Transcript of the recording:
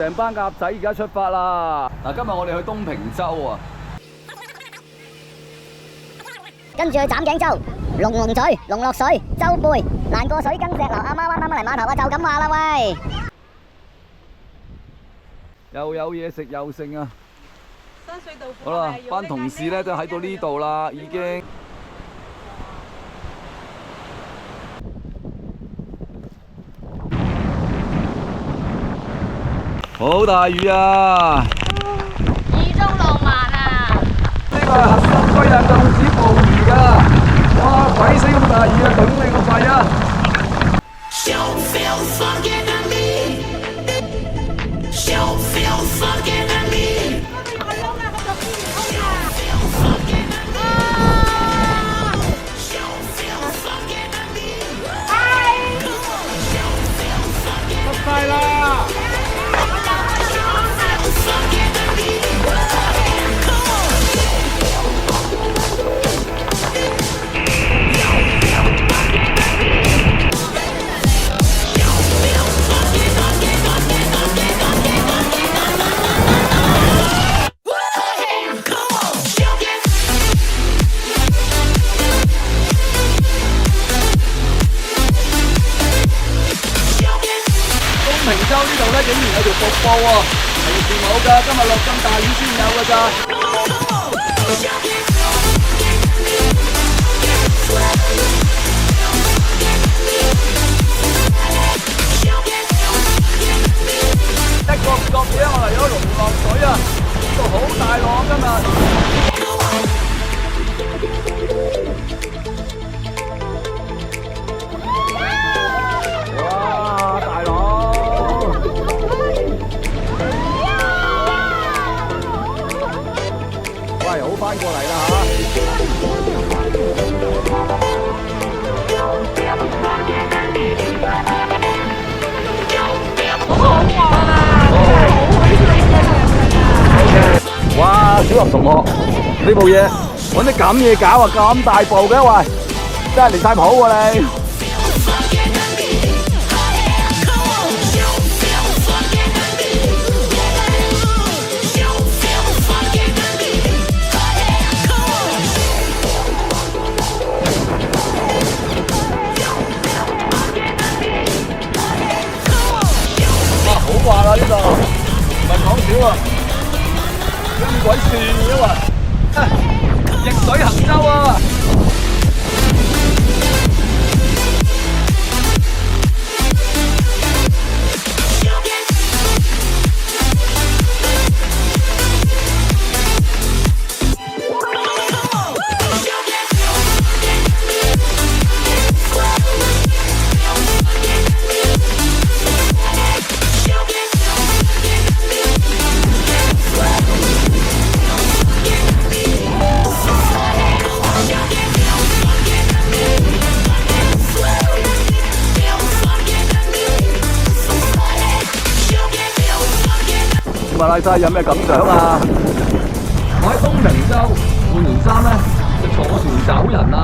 成班鴨仔而家出發啦！嗱，今日我哋去東平洲啊，跟住去斬頸洲、龍龍嘴、龍落水、洲背、爛過水跟石樓、阿媽灣、啱啱嚟碼頭啊，就咁話啦喂！又有嘢食又剩啊！新水豆腐好啦，班同事咧都喺到呢度啦，已經。好大雨啊！雨中浪漫啊！呢個係核心區啊，禁止捕魚㗎！哇，鬼死咁大雨啊，頂你個肺啊！濕晒啦！平洲呢度咧竟然有條瀑布喎，係羨慕㗎，今日落咁大雨先有㗎咋。一個唔覺嘢，我嚟咗龍落水啊！呢度好大浪今日。好翻過嚟啦嚇！哇！小林同學，呢部嘢揾啲咁嘢搞啊，咁大部嘅喂，真係離晒譜喎你！話啦呢度，唔係講少啊，咁鬼串嘅喎，逆水行舟啊！馬拉西有咩感想啊？我喺東平洲換完衫咧，就坐船走人啦。